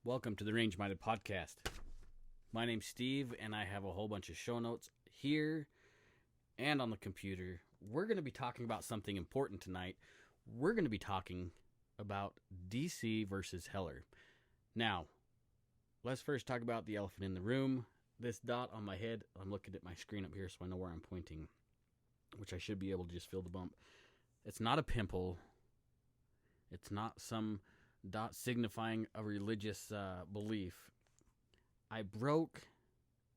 Welcome to the Range Minded Podcast. My name's Steve, and I have a whole bunch of show notes here and on the computer. We're going to be talking about something important tonight. We're going to be talking about DC versus Heller. Now, let's first talk about the elephant in the room. This dot on my head, I'm looking at my screen up here so I know where I'm pointing, which I should be able to just feel the bump. It's not a pimple. It's not some dot signifying a religious belief. I broke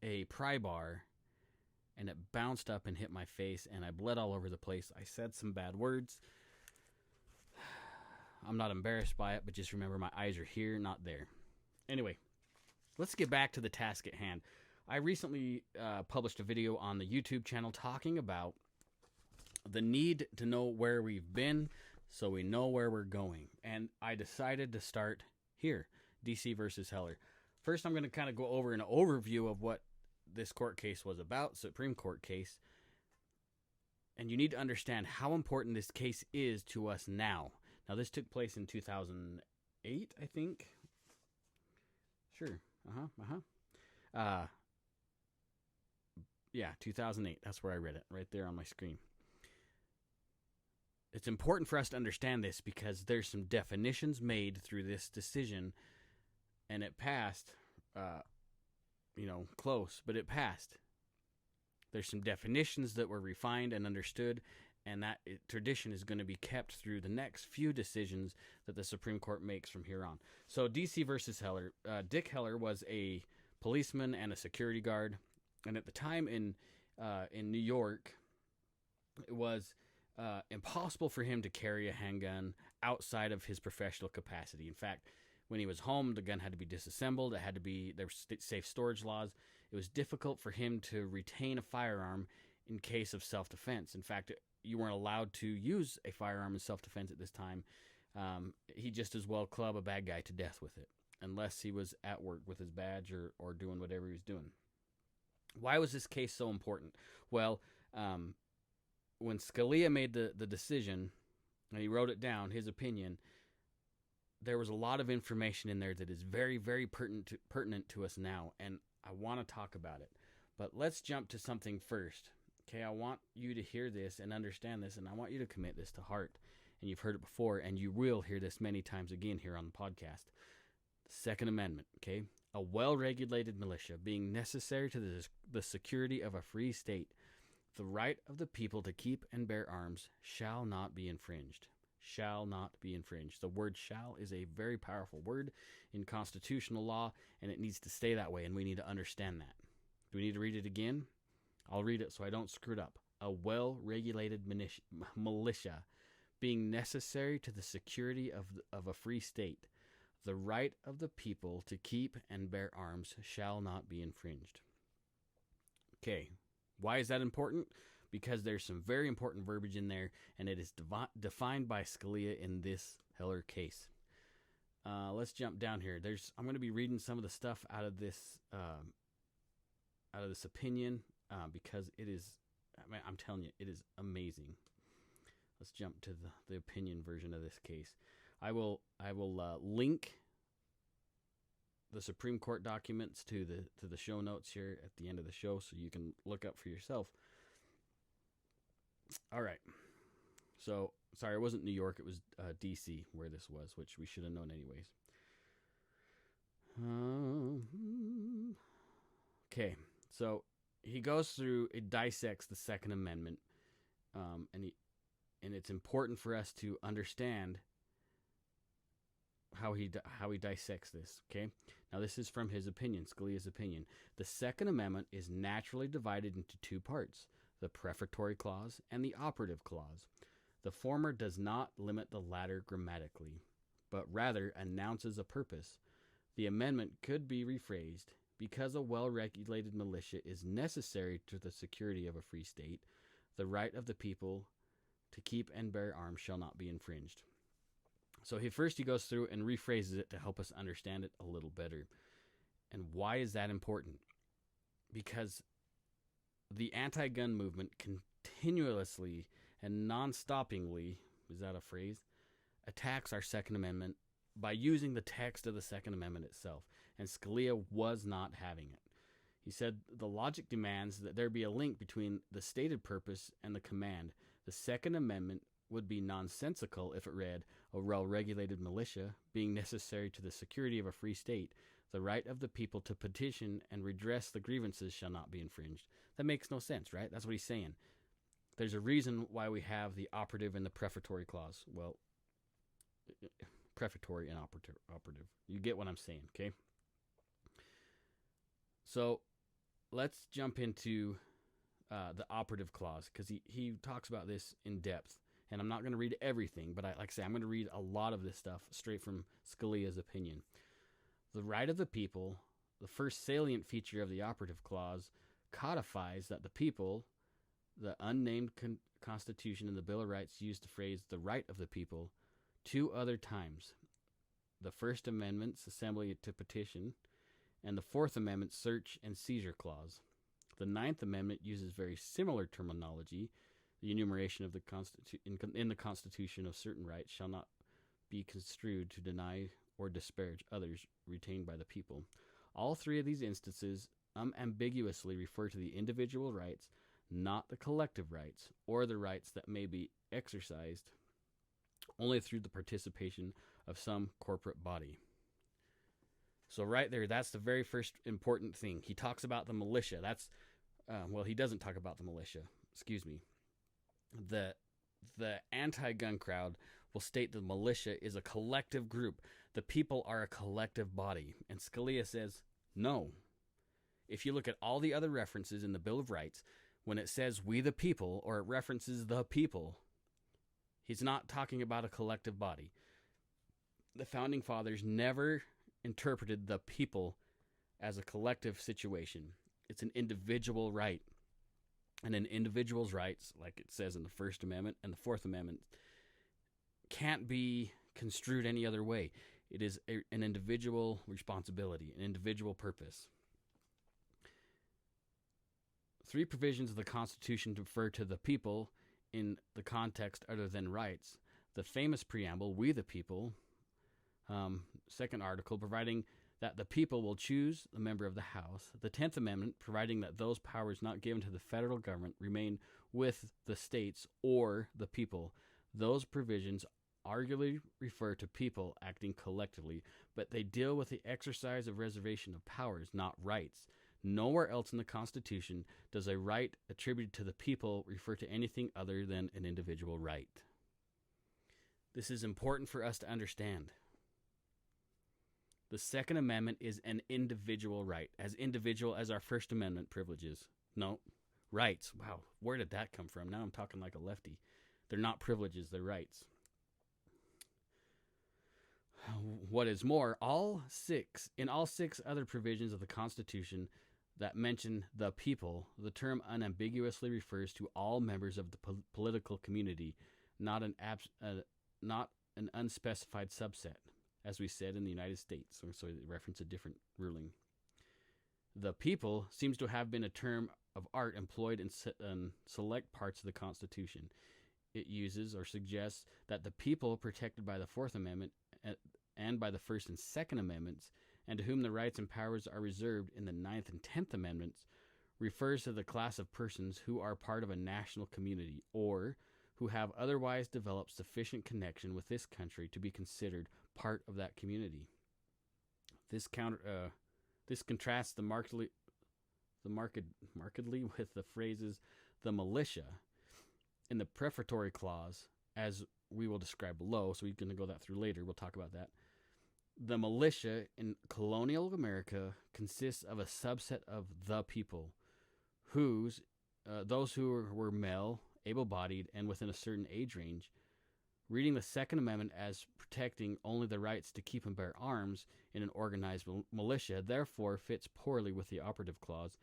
a pry bar and it bounced up and hit my face and I bled all over the place. I said some bad words. I'm not embarrassed by it, but just remember my eyes are here, not there. Anyway, let's get back to the task at hand. I recently published a video on the YouTube channel talking about the need to know where we've been so we know where we're going. And I decided to start here, DC versus Heller. First, I'm going to kind of go over an overview of what this court case was about, Supreme Court case. And you need to understand how important this case is to us now. Now, this took place in 2008, I think. Sure. Yeah, 2008. That's where I read it, right there on my screen. It's important for us to understand this because there's some definitions made through this decision, and it passed, close, but it passed. There's some definitions that were refined and understood, and that tradition is going to be kept through the next few decisions that the Supreme Court makes from here on. So DC versus Heller. Dick Heller was a policeman and a security guard, and at the time in New York, it was impossible for him to carry a handgun outside of his professional capacity. In fact, when he was home, the gun had to be disassembled. There were safe storage laws. It was difficult for him to retain a firearm in case of self-defense. In fact, you weren't allowed to use a firearm in self-defense at this time. He just as well club a bad guy to death with it, unless he was at work with his badge or doing whatever he was doing. Why was this case so important? Well, when Scalia made the decision, and he wrote it down, his opinion, there was a lot of information in there that is very, very pertinent to us now, and I want to talk about it. But let's jump to something first. Okay, I want you to hear this and understand this, and I want you to commit this to heart. And you've heard it before, and you will hear this many times again here on the podcast. The Second Amendment, okay? A well-regulated militia being necessary to the security of a free state. The right of the people to keep and bear arms shall not be infringed. Shall not be infringed. The word shall is a very powerful word in constitutional law, and it needs to stay that way, and we need to understand that. Do we need to read it again? I'll read it so I don't screw it up. A well-regulated militia being necessary to the security of a free state. The right of the people to keep and bear arms shall not be infringed. Okay. Why is that important? Because there's some very important verbiage in there, and it is defined by Scalia in this Heller case. Let's jump down here. I'm going to be reading some of the stuff out of this opinion because it is. I'm telling you, it is amazing. Let's jump to the opinion version of this case. I will link the Supreme Court documents to the show notes here at the end of the show so you can look up for yourself. All right. So, sorry, it wasn't New York. It was D.C. where this was, which we should have known anyways. Okay. So, he goes through, it dissects the Second Amendment, and it's important for us to understand how he dissects this, okay? Now, this is from his opinion, Scalia's opinion. The Second Amendment is naturally divided into two parts, the prefatory clause and the operative clause. The former does not limit the latter grammatically, but rather announces a purpose. The amendment could be rephrased, because a well-regulated militia is necessary to the security of a free state, the right of the people to keep and bear arms shall not be infringed. So he goes through and rephrases it to help us understand it a little better. And why is that important? Because the anti-gun movement continuously and non-stoppingly, is that a phrase, attacks our Second Amendment by using the text of the Second Amendment itself, and Scalia was not having it. He said the logic demands that there be a link between the stated purpose and the command. The Second Amendment would be nonsensical if it read, a well-regulated militia being necessary to the security of a free state, the right of the people to petition and redress the grievances shall not be infringed. That makes no sense, right? That's what he's saying. There's a reason why we have the operative and the prefatory clause. Well, prefatory and operative. You get what I'm saying, okay? So let's jump into the operative clause, because he talks about this in depth. And I'm not going to read everything, but like I say, I'm going to read a lot of this stuff straight from Scalia's opinion. The right of the people, the first salient feature of the operative clause, codifies that the people, the unnamed Constitution and the Bill of Rights use the phrase the right of the people 2 other times. The First Amendment's assembly to petition, and the Fourth Amendment search and seizure clause. The Ninth Amendment uses very similar terminology. The enumeration of the in the Constitution of certain rights shall not be construed to deny or disparage others retained by the people. All 3 of these instances unambiguously refer to the individual rights, not the collective rights, or the rights that may be exercised only through the participation of some corporate body. So right there, that's the very first important thing. He talks about the militia. He doesn't talk about the militia. Excuse me. The anti-gun crowd will state the militia is a collective group. The people are a collective body. And Scalia says, no. If you look at all the other references in the Bill of Rights, when it says we the people, or it references the people, he's not talking about a collective body. The Founding Fathers never interpreted the people as a collective situation. It's an individual right. And an individual's rights, like it says in the First Amendment and the Fourth Amendment, can't be construed any other way. It is an individual responsibility, an individual purpose. 3 provisions of the Constitution refer to the people in the context other than rights. The famous preamble, we the people, second article, providing that the people will choose the member of the House. The 10th Amendment, providing that those powers not given to the federal government remain with the states or the people. Those provisions arguably refer to people acting collectively, but they deal with the exercise of reservation of powers, not rights. Nowhere else in the Constitution does a right attributed to the people refer to anything other than an individual right. This is important for us to understand. The Second Amendment is an individual right, as individual as our First Amendment privileges. No, rights. Wow, where did that come from? Now I'm talking like a lefty. They're not privileges, they're rights. What is more, in all 6 other provisions of the Constitution that mention the people, the term unambiguously refers to all members of the political community, not an unspecified subset, as we said in the United States. So they reference a different ruling. The people seems to have been a term of art employed in select parts of the Constitution. It uses or suggests that the people protected by the Fourth Amendment and by the First and Second Amendments, and to whom the rights and powers are reserved in the Ninth and 10th Amendments, refers to the class of persons who are part of a national community or who have otherwise developed sufficient connection with this country to be considered part of that community. This contrasts markedly with the phrases the militia in the prefatory clause, as we will describe below. So we're going to go that through later. We'll talk about that. The militia in colonial America consists of a subset of the people, those who were male, able-bodied, and within a certain age range. Reading the Second Amendment as protecting only the rights to keep and bear arms in an organized militia, therefore fits poorly with the operative clause.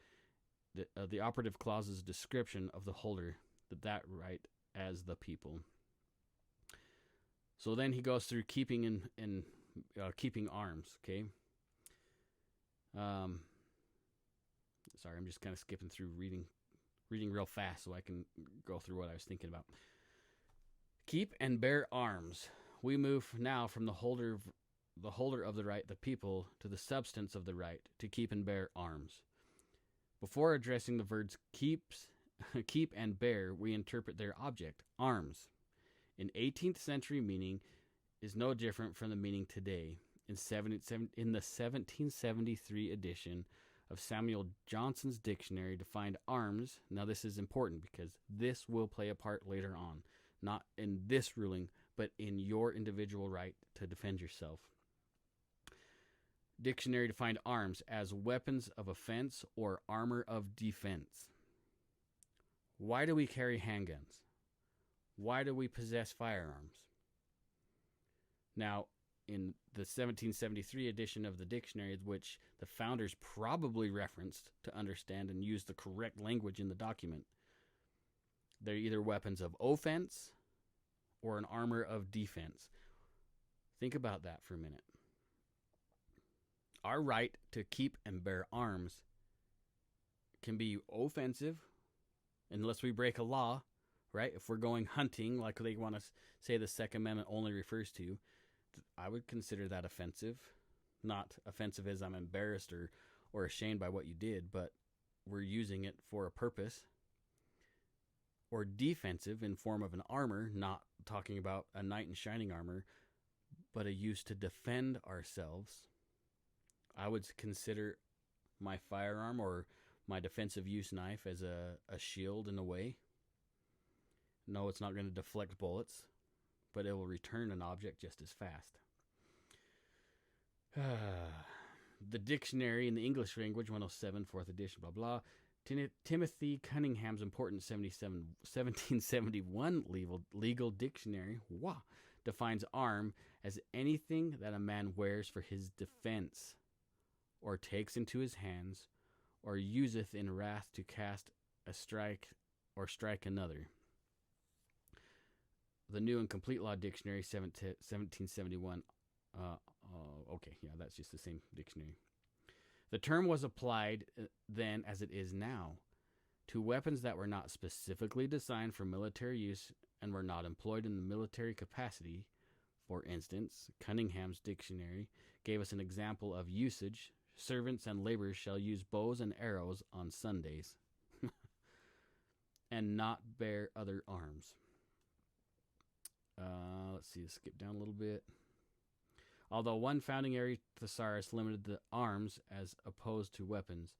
The operative clause's description of the holder that right as the people. So then he goes through keeping keeping arms. Okay. Sorry, I'm just kind of skipping through reading real fast so I can go through what I was thinking about. Keep and bear arms. We move now from the holder the holder of the right, the people, to the substance of the right to keep and bear arms. Before addressing the verbs keep and bear, we interpret their object, arms. In 18th century meaning is no different from the meaning today. In the 1773 edition of Samuel Johnson's dictionary defined arms. Now this is important because this will play a part later on, not in this ruling, but in your individual right to defend yourself. Dictionary defined arms as weapons of offense or armor of defense. Why do we carry handguns? Why do we possess firearms? Now, in the 1773 edition of the dictionary, which the founders probably referenced to understand and use the correct language in the document, they're either weapons of offense or an armor of defense. Think about that for a minute. Our right to keep and bear arms can be offensive unless we break a law, right? If we're going hunting, like they want to say the Second Amendment only refers to, I would consider that offensive. Not offensive as I'm embarrassed or ashamed by what you did, but we're using it for a purpose. Or defensive in form of an armor, not talking about a knight in shining armor, but a use to defend ourselves. I would consider my firearm or my defensive use knife as a shield in a way. No, it's not going to deflect bullets, but it will return an object just as fast. The dictionary in the English language, 107, 4th edition, blah, blah. Timothy Cunningham's important 1771 legal dictionary defines arm as anything that a man wears for his defense, or takes into his hands, or useth in wrath to cast a strike or strike another. The New and Complete Law Dictionary, 1771. Okay, yeah, that's just the same dictionary. The term was applied then, as it is now, to weapons that were not specifically designed for military use and were not employed in the military capacity. For instance, Cunningham's dictionary gave us an example of usage. Servants and laborers shall use bows and arrows on Sundays and not bear other arms. Let's see, skip down a little bit. Although one founding era thesaurus limited the arms as opposed to weapons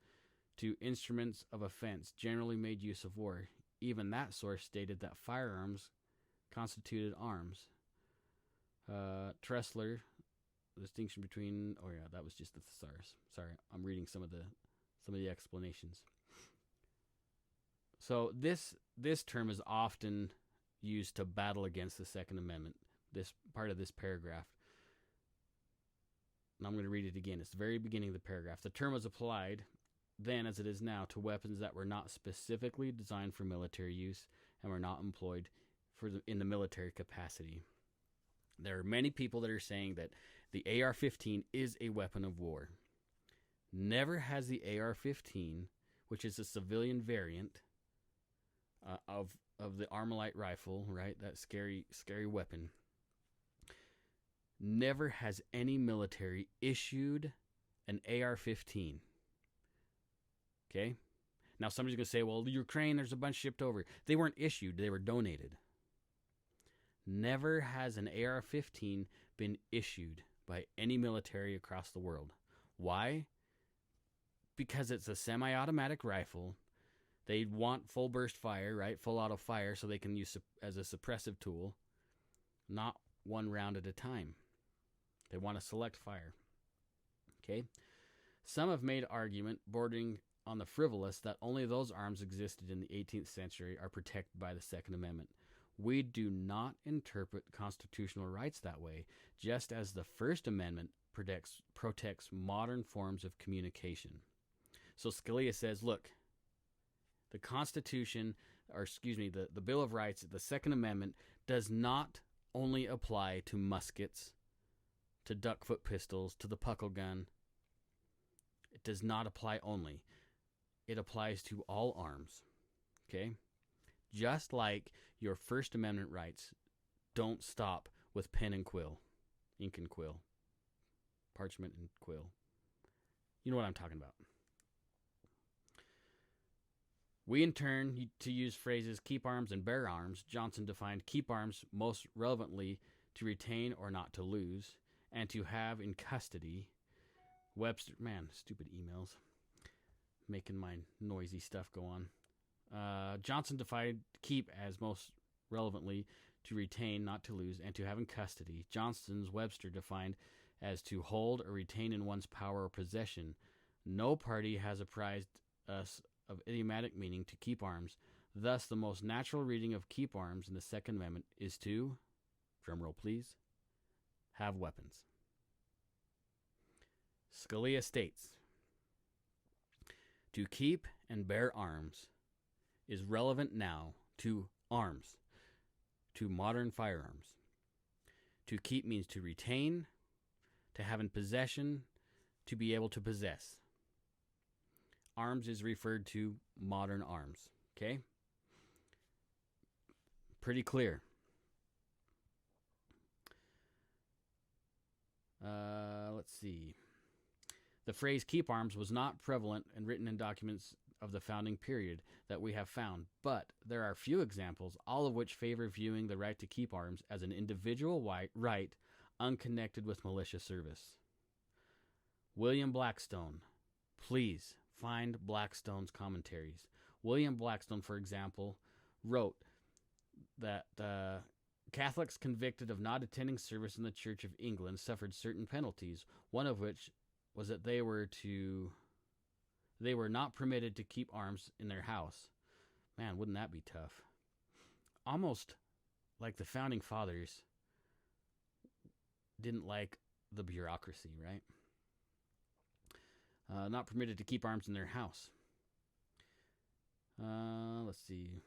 to instruments of offense generally made use of war, even that source stated that firearms constituted arms. Tressler, the distinction between, that was just the thesaurus. Sorry, I'm reading some of the explanations. So this term is often used to battle against the Second Amendment, this part of this paragraph. And I'm going to read it again. It's the very beginning of the paragraph. The term was applied then, as it is now, to weapons that were not specifically designed for military use and were not employed in the military capacity. There are many people that are saying that the AR-15 is a weapon of war. Never has the AR-15, which is a civilian variant of the Armalite rifle, right? That scary weapon. Never has any military issued an AR-15. Okay? Now somebody's going to say, well, Ukraine, there's a bunch shipped over. They weren't issued, they were donated. Never has an AR-15 been issued by any military across the world. Why? Because it's a semi-automatic rifle. They want full burst fire, right? Full auto fire, so they can use as a suppressive tool, not one round at a time. They want to select fire. Okay? Some have made argument bordering on the frivolous that only those arms existed in the 18th century are protected by the Second Amendment. We do not interpret constitutional rights that way, just as the First Amendment protects modern forms of communication. So Scalia says, look, the Constitution, the Bill of Rights, the Second Amendment, does not only apply to muskets, to duck-foot pistols, to the puckle gun. It does not apply only. It applies to all arms. Okay? Just like your First Amendment rights don't stop with pen and quill, ink and quill. parchment and quill. You know what I'm talking about. We, in turn, to use phrases keep arms and bear arms. Johnson defined keep arms most relevantly to retain or not to lose, and to have in custody. Webster, man, stupid emails, making my noisy stuff go on. Johnson defined keep as most relevantly to retain, not to lose, and to have in custody. Johnson's Webster defined as to hold or retain in one's power or possession. No party has apprised us of idiomatic meaning to keep arms. Thus, the most natural reading of keep arms in the Second Amendment is to, drumroll please, have weapons. Scalia states, to keep and bear arms is relevant now to arms, to modern firearms. To keep means to retain, to have in possession, to be able to possess. Arms is referred to modern arms. Okay? Pretty clear. Let's see. The phrase keep arms was not prevalent and written in documents of the founding period that we have found, but there are few examples, all of which favor viewing the right to keep arms as an individual right unconnected with militia service. William Blackstone. Please find Blackstone's commentaries. William Blackstone, for example, wrote that Catholics convicted of not attending service in the Church of England suffered certain penalties, one of which was that they were not permitted to keep arms in their house. Man, wouldn't that be tough? Almost like the Founding Fathers didn't like the bureaucracy, right? Not permitted to keep arms in their house. Let's see.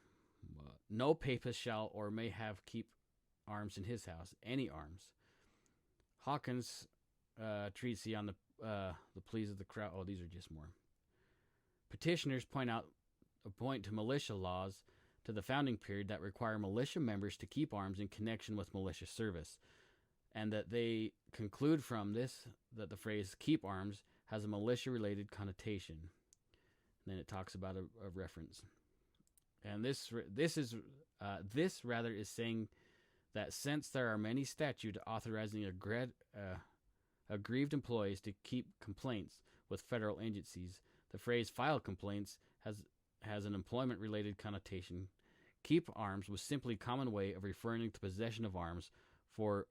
No papist shall or may have keep arms in his house, any arms. Hawkins' treatise on the pleas of the crowd. Oh, these are just more. Petitioners point to militia laws to the founding period that require militia members to keep arms in connection with militia service, and that they conclude from this that the phrase keep arms has a militia-related connotation. And then it talks about a reference. And this rather is saying that since there are many statutes authorizing aggrieved employees to keep complaints with federal agencies, the phrase file complaints has an employment-related connotation. Keep arms was simply a common way of referring to possession of arms for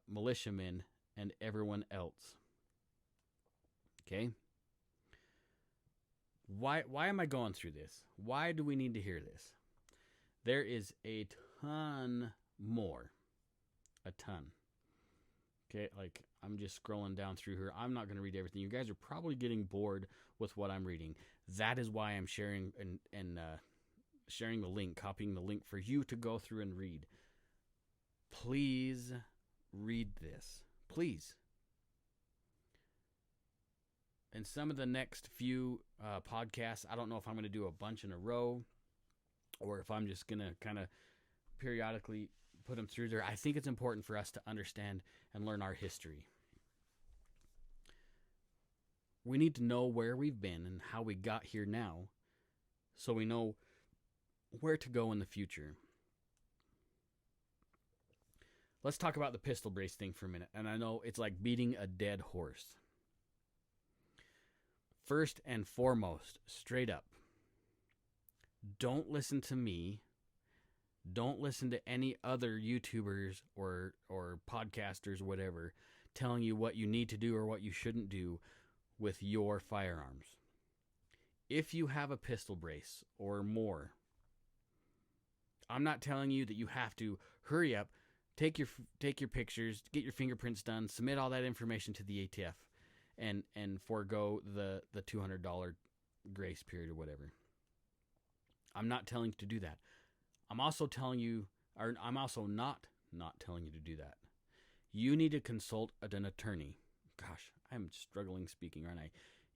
militiamen and everyone else. Okay? Why am I going through this? Why do we need to hear this? There is a ton more. A ton. Okay, like I'm just scrolling down through here. I'm not going to read everything. You guys are probably getting bored with what I'm reading. That is why I'm sharing and sharing the link, copying the link for you to go through and read. Please read this. Please. In some of the next few podcasts, I don't know if I'm going to do a bunch in a row or if I'm just going to kind of periodically put them through there. I think it's important for us to understand and learn our history. We need to know where we've been and how we got here now so we know where to go in the future. Let's talk about the pistol brace thing for a minute. And I know it's like beating a dead horse. First and foremost, straight up, don't listen to me. Don't listen to any other YouTubers or podcasters or whatever telling you what you need to do or what you shouldn't do with your firearms. If you have a pistol brace or more, I'm not telling you that you have to hurry up, take your pictures, get your fingerprints done, submit all that information to the ATF, and forego the $200 grace period or whatever. I'm not telling you to do that. I'm also telling you, or I'm also not telling you to do that. You need to consult an attorney. Gosh, I'm struggling speaking, aren't I?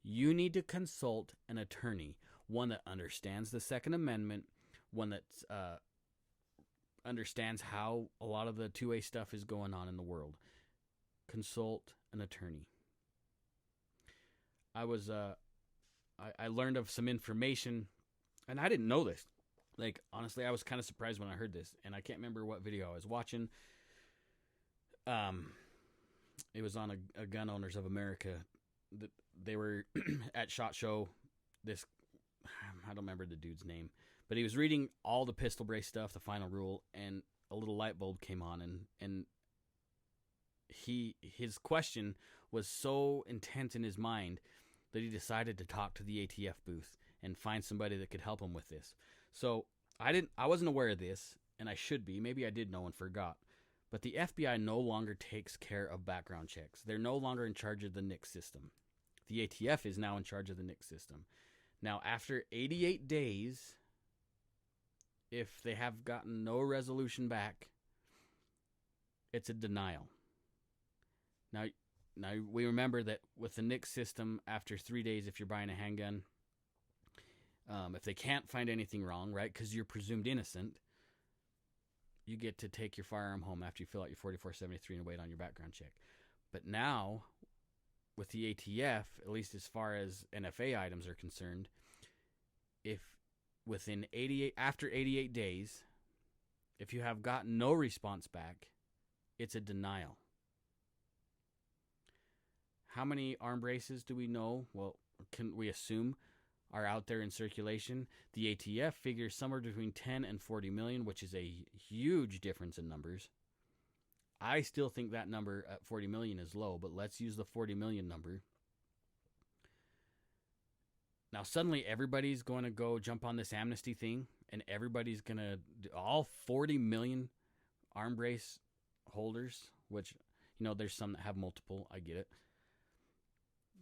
You need to consult an attorney, one that understands the Second Amendment, one that understands how a lot of the 2A stuff is going on in the world. Consult an attorney. I was I learned of some information, and I didn't know this. Like honestly, I was kind of surprised when I heard this, and I can't remember what video I was watching. Um, it was on a Gun Owners of America. They were at SHOT Show. This I don't remember the dude's name, but he was reading all the pistol brace stuff, the final rule, and a little light bulb came on, and his question was so intense in his mind that he decided to talk to the ATF booth and find somebody that could help him with this. So I wasn't aware of this, and I should be. Maybe I did know and forgot. But the FBI no longer takes care of background checks. They're no longer in charge of the NICS system. The ATF is now in charge of the NICS system. Now, after 88 days, if they have gotten no resolution back, it's a denial. Now we remember that with the NICS system, after 3 days, if you're buying a handgun, if they can't find anything wrong, right, because you're presumed innocent, you get to take your firearm home after you fill out your 4473 and wait on your background check. But now, with the ATF, at least as far as NFA items are concerned, if after 88 days, if you have gotten no response back, it's a denial. How many arm braces do we know? Well, can we assume are out there in circulation? The ATF figures somewhere between 10 and 40 million, which is a huge difference in numbers. I still think that number at 40 million is low, but let's use the 40 million number. Now, suddenly everybody's going to go jump on this amnesty thing, and everybody's going to, all 40 million arm brace holders, which, there's some that have multiple, I get it.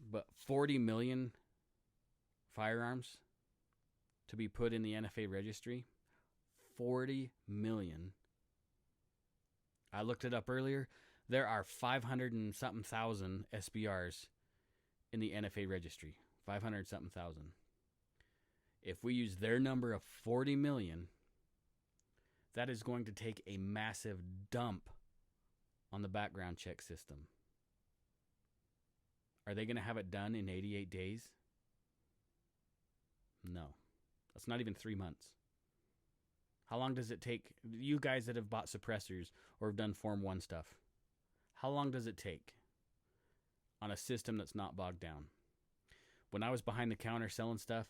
But 40 million firearms to be put in the NFA registry, 40 million. I looked it up earlier. There are 500 and something thousand SBRs in the NFA registry. 500 something thousand. If we use their number of 40 million, that is going to take a massive dump on the background check system. Are they going to have it done in 88 days? No. That's not even 3 months. How long does it take? You guys that have bought suppressors or have done Form 1 stuff, how long does it take on a system that's not bogged down? When I was behind the counter selling stuff,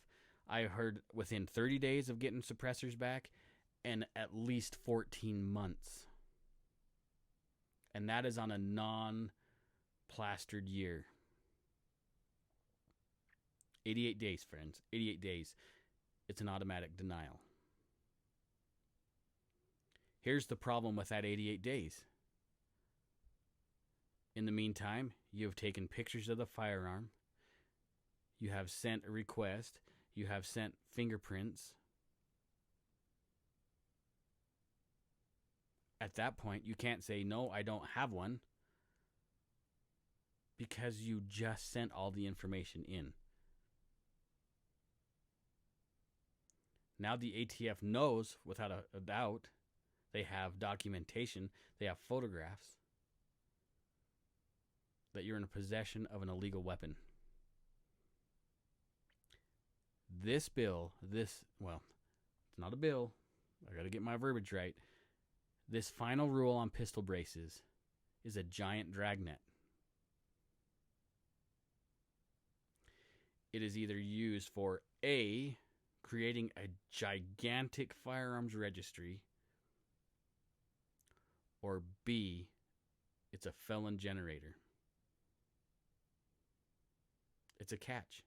I heard within 30 days of getting suppressors back and at least 14 months. And that is on a non-plastered year. 88 days, friends. 88 days. It's an automatic denial. Here's the problem with that 88 days. In the meantime, you have taken pictures of the firearm. You have sent a request. You have sent fingerprints. At that point, you can't say, no, I don't have one, because you just sent all the information in. Now the ATF knows, without a doubt, they have documentation, they have photographs, that you're in possession of an illegal weapon. This bill, it's not a bill. I got to get my verbiage right. This final rule on pistol braces is a giant dragnet. It is either used for A, creating a gigantic firearms registry, or B, it's a felon generator. It's a catch.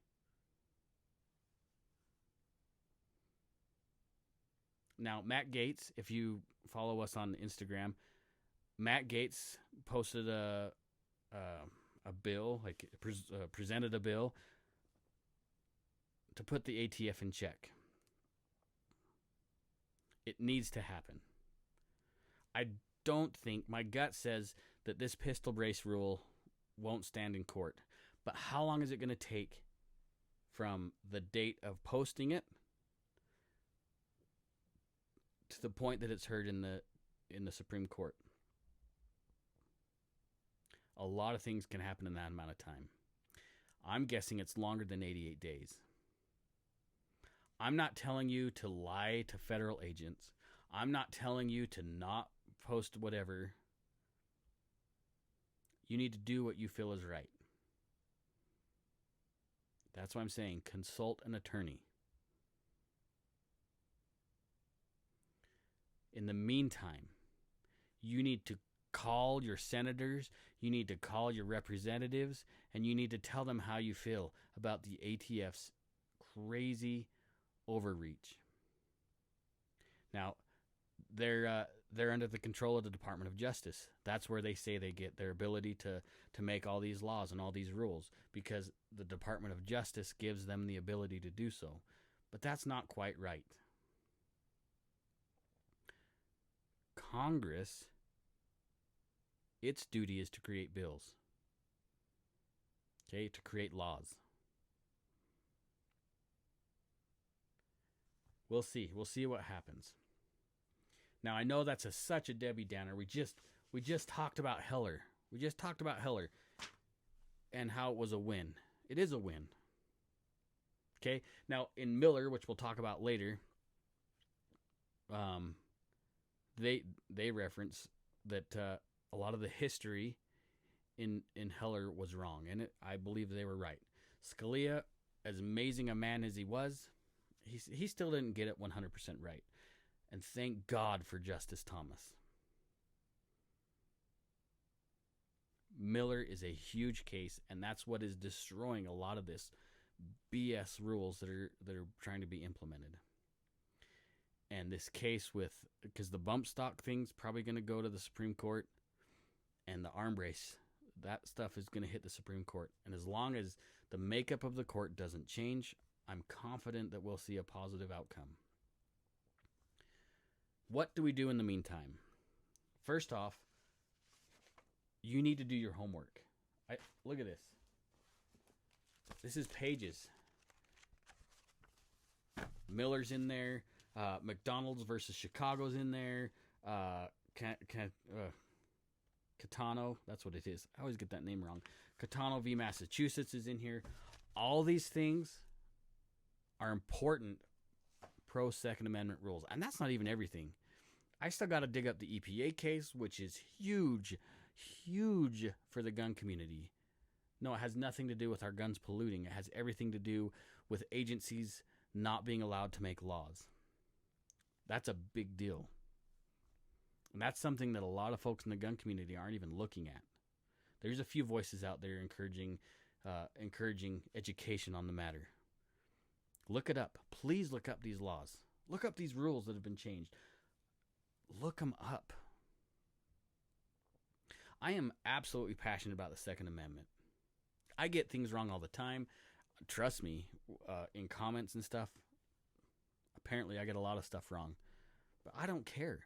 Now, Matt Gaetz, if you follow us on Instagram, Matt Gaetz posted a bill, presented a bill to put the ATF in check. It needs to happen. I don't think, my gut says that this pistol brace rule won't stand in court. But how long is it going to take from the date of posting it to the point that it's heard in the Supreme Court? A lot of things can happen in that amount of time. I'm guessing it's longer than 88 days. I'm not telling you to lie to federal agents. I'm not telling you to not post whatever. You need to do what you feel is right. That's why I'm saying consult an attorney. In the meantime, you need to call your senators, you need to call your representatives, and you need to tell them how you feel about the ATF's crazy overreach. Now, they're under the control of the Department of Justice. That's where they say they get their ability to make all these laws and all these rules, because the Department of Justice gives them the ability to do so. But that's not quite right. Congress, its duty is to create bills. Okay, to create laws. We'll see. We'll see what happens. Now, I know that's such a Debbie Downer. We just talked about Heller. We just talked about Heller and how it was a win. It is a win. Okay? Now, in Miller, which we'll talk about later, they reference that a lot of the history in Heller was wrong, and I believe they were right. Scalia, as amazing a man as he was, he still didn't get it 100% right. And thank God for Justice Thomas. Miller is a huge case, and that's what is destroying a lot of this BS rules that are trying to be implemented. And this case because the bump stock thing's probably going to go to the Supreme Court, and the arm brace, that stuff is going to hit the Supreme Court. And as long as the makeup of the court doesn't change, I'm confident that we'll see a positive outcome. What do we do in the meantime? First off, you need to do your homework. Look at this. This is pages. Miller's in there. McDonald's versus Chicago's in there. Catano, that's what it is. I always get that name wrong. Catano v. Massachusetts is in here. All these things are important pro-Second Amendment rules. And that's not even everything. I still got to dig up the EPA case, which is huge, huge for the gun community. No, it has nothing to do with our guns polluting. It has everything to do with agencies not being allowed to make laws. That's a big deal. And that's something that a lot of folks in the gun community aren't even looking at. There's a few voices out there encouraging education on the matter. Look it up. Please look up these laws. Look up these rules that have been changed. Look them up. I am absolutely passionate about the Second Amendment. I get things wrong all the time. Trust me, in comments and stuff, apparently I get a lot of stuff wrong. But I don't care.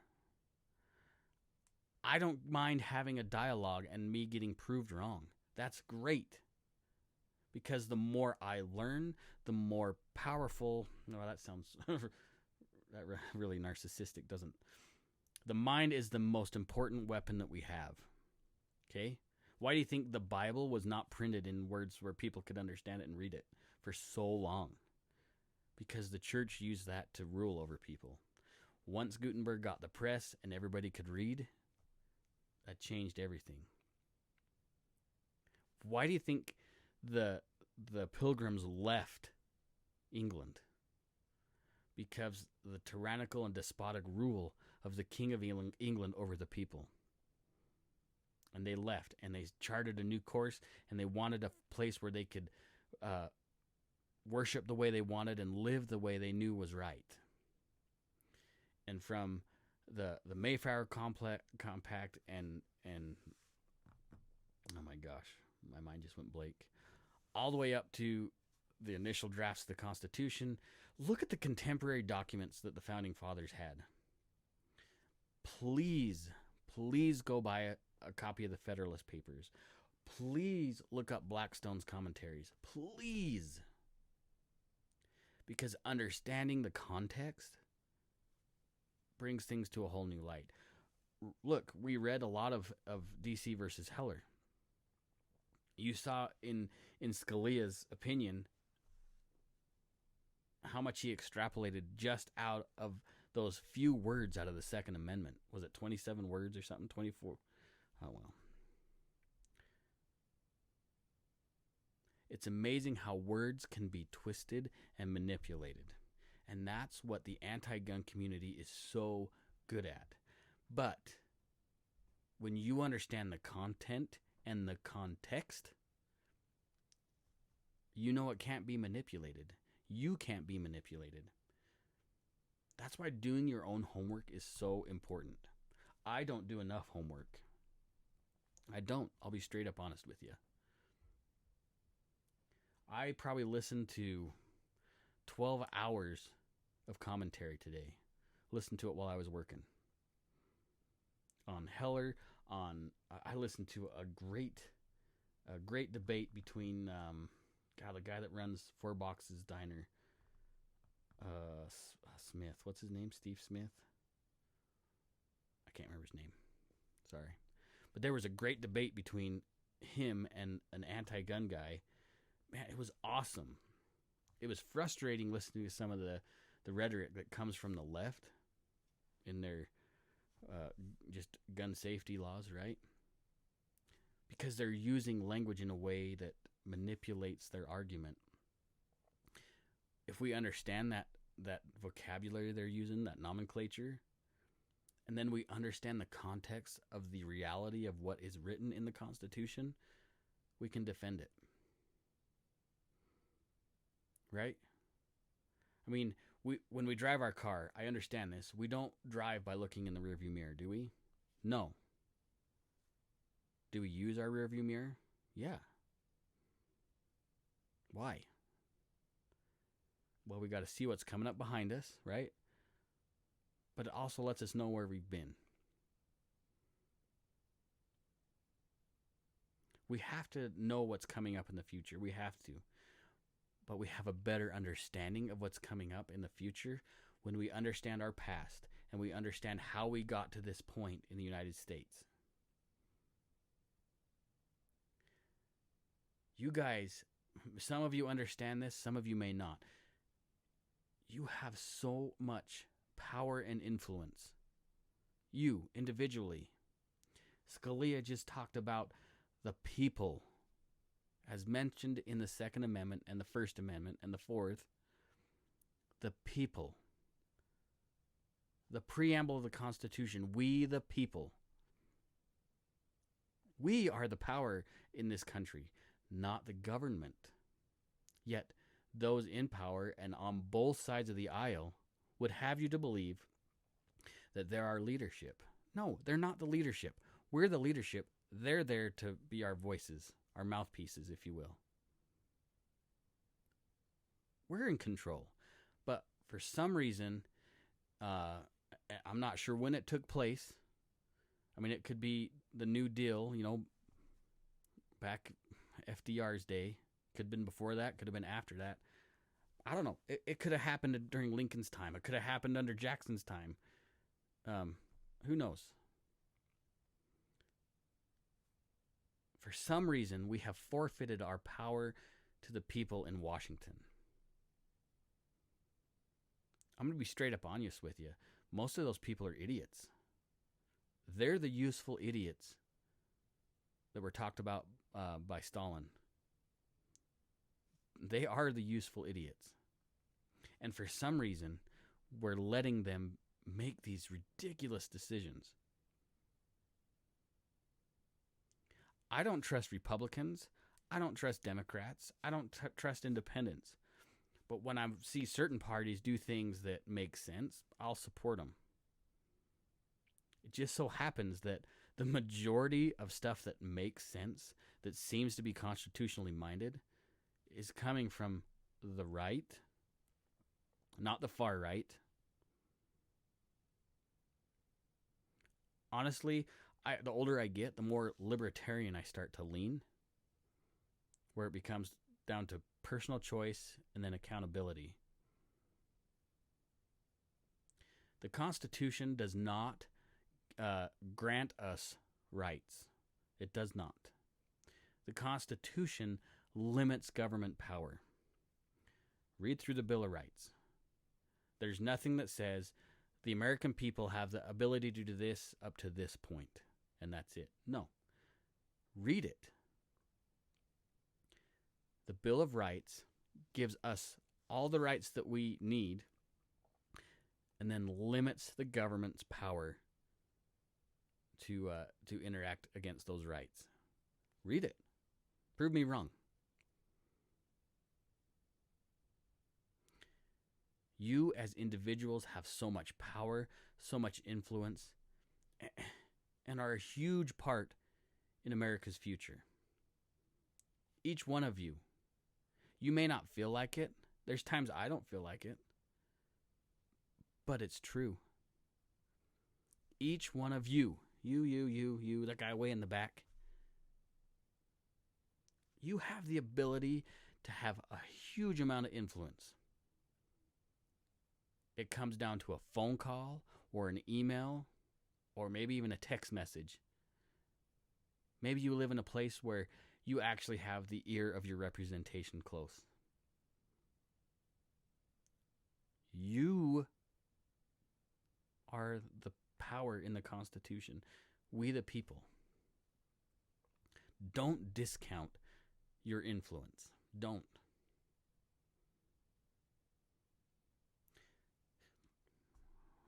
I don't mind having a dialogue and me getting proved wrong. That's great. Because the more I learn, the more powerful... No, that sounds really narcissistic, doesn't... The mind is the most important weapon that we have. Okay? Why do you think the Bible was not printed in words where people could understand it and read it for so long? Because the church used that to rule over people. Once Gutenberg got the press and everybody could read, that changed everything. Why do you think the Pilgrims left England? Because the tyrannical and despotic rule of the King of England over the people. And they left, and they charted a new course, and they wanted a place where they could worship the way they wanted and live the way they knew was right. And from the Mayflower Compact and oh my gosh, my mind just went blank, all the way up to the initial drafts of the Constitution. Look at the contemporary documents that the Founding Fathers had. Please go buy a copy of the Federalist Papers. Please look up Blackstone's commentaries. Please. Because understanding the context brings things to a whole new light. Look, we read a lot of DC versus Heller. You saw in in Scalia's opinion, how much he extrapolated just out of those few words out of the Second Amendment. Was it 27 words or something? 24? Oh, well. It's amazing how words can be twisted and manipulated. And that's what the anti-gun community is so good at. But when you understand the content and the context, you know it can't be manipulated. You can't be manipulated. That's why doing your own homework is so important. I don't do enough homework. I don't. I'll be straight up honest with you. I probably listened to 12 hours of commentary today. Listened to it while I was working. On Heller, I listened to a great debate between the guy that runs Four Boxes Diner, Smith. What's his name? Steve Smith? I can't remember his name. Sorry. But there was a great debate between him and an anti-gun guy. Man, it was awesome. It was frustrating listening to some of the rhetoric that comes from the left in their just gun safety laws, right? Because they're using language in a way that manipulates their argument. If we understand that vocabulary they're using, that nomenclature, and then we understand the context of the reality of what is written in the Constitution, we can defend it. Right? I mean, when we drive our car, I understand this. We don't drive by looking in the rearview mirror, do we? No. Do we use our rearview mirror? Yeah. Why? Well, we got to see what's coming up behind us, right? But it also lets us know where we've been. We have to know what's coming up in the future. We have to. But we have a better understanding of what's coming up in the future when we understand our past and we understand how we got to this point in the United States. You guys, some of you understand this, some of you may not. You have so much power and influence. You, individually. Scalia just talked about the people, as mentioned in the Second Amendment and the First Amendment and the Fourth. The people. The preamble of the Constitution, we the people. We are the power in this country, not the government. Yet, those in power and on both sides of the aisle would have you to believe that there are leadership. No, they're not the leadership. We're the leadership. They're there to be our voices, our mouthpieces, if you will. We're in control. But for some reason, I'm not sure when it took place. I mean, it could be the New Deal, back FDR's day. Could have been before that, could have been after that. I don't know. It could have happened during Lincoln's time. It could have happened under Jackson's time. Who knows? For some reason, we have forfeited our power to the people in Washington. I'm going to be straight up honest with you. Most of those people are idiots. They're the useful idiots that were talked about by Stalin. They are the useful idiots. And for some reason, we're letting them make these ridiculous decisions. I don't trust Republicans. I don't trust Democrats. I don't trust independents. But when I see certain parties do things that make sense, I'll support them. It just so happens that the majority of stuff that makes sense, that seems to be constitutionally minded, is coming from the right, not the far right. Honestly, the older I get, the more libertarian I start to lean, where it becomes down to personal choice and then accountability. The Constitution does not grant us rights. It does not. The Constitution limits government power. Read through the Bill of Rights. There's nothing that says the American people have the ability to do this up to this point, and that's it. No. Read it. The Bill of Rights gives us all the rights that we need and then limits the government's power to interact against those rights. Read it. Prove me wrong. You as individuals have so much power, so much influence, and are a huge part in America's future. Each one of you. You may not feel like it. There's times I don't feel like it. But it's true. Each one of you, you, that guy way in the back, you have the ability to have a huge amount of influence. It comes down to a phone call or an email or maybe even a text message. Maybe you live in a place where you actually have the ear of your representation close. You are the power in the Constitution. We the people. Don't discount your influence. Don't.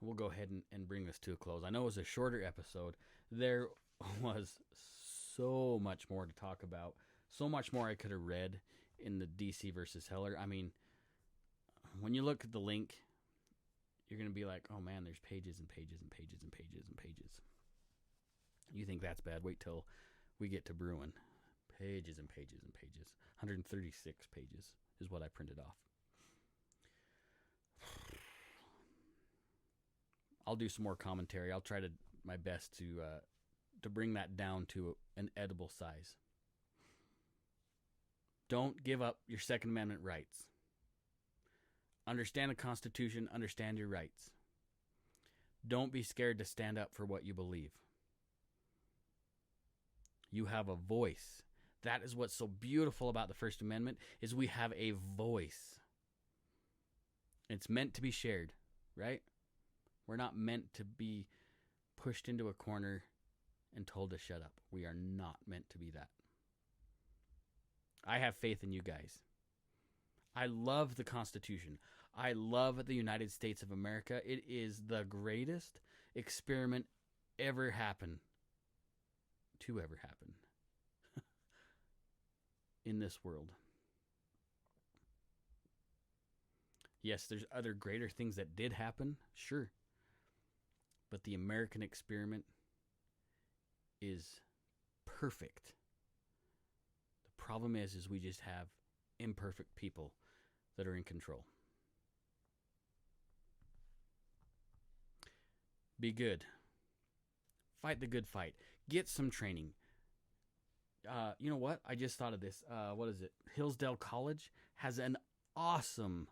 We'll go ahead and bring this to a close. I know it was a shorter episode. There was so much more to talk about. So much more I could have read in the DC versus Heller. I mean, when you look at the link, you're going to be like, oh man, there's pages and pages and pages and pages and pages. You think that's bad? Wait till we get to Bruin. Pages and pages and pages. 136 pages is what I printed off. I'll do some more commentary. I'll try to my best to bring that down to an edible size. Don't give up your Second Amendment rights. Understand the Constitution. Understand your rights. Don't be scared to stand up for what you believe. You have a voice. That is what's so beautiful about the First Amendment, is we have a voice. It's meant to be shared, right? We're not meant to be pushed into a corner and told to shut up. We are not meant to be that. I have faith in you guys. I love the Constitution. I love the United States of America. It is the greatest experiment ever happen in this world. Yes, there's other greater things that did happen, sure. But the American experiment is perfect. The problem is we just have imperfect people that are in control. Be good. Fight the good fight. Get some training. You know what? I just thought of this. What is it? Hillsdale College has an awesome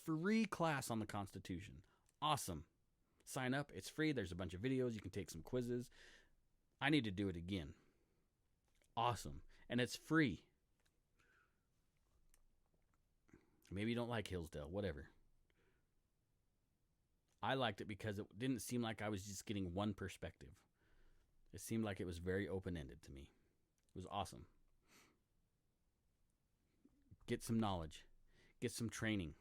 free class on the Constitution. Awesome. Sign up. It's free. There's a bunch of videos. You can take some quizzes. I need to do it again. Awesome. And it's free. Maybe you don't like Hillsdale. Whatever. I liked it because it didn't seem like I was just getting one perspective. It seemed like it was very open-ended to me. It was awesome. Get some knowledge. Get some training.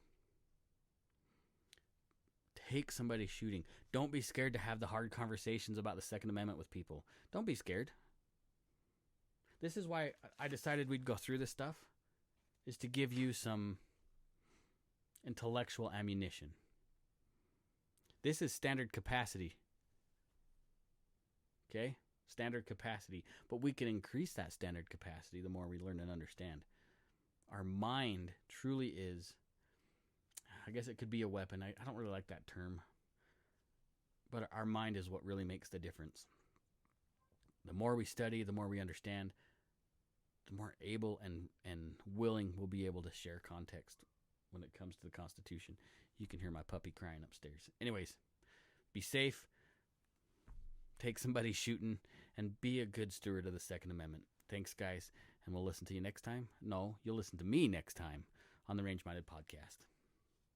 Take somebody shooting. Don't be scared to have the hard conversations about the Second Amendment with people. Don't be scared. This is why I decided we'd go through this stuff, is to give you some intellectual ammunition. This is standard capacity. Okay? Standard capacity. But we can increase that standard capacity the more we learn and understand. Our mind truly is, I guess it could be a weapon. I don't really like that term. But our mind is what really makes the difference. The more we study, the more we understand, the more able and willing we'll be able to share context when it comes to the Constitution. You can hear my puppy crying upstairs. Anyways, be safe. Take somebody shooting and be a good steward of the Second Amendment. Thanks, guys. And we'll listen to you next time. No, you'll listen to me next time on the Range Minded Podcast.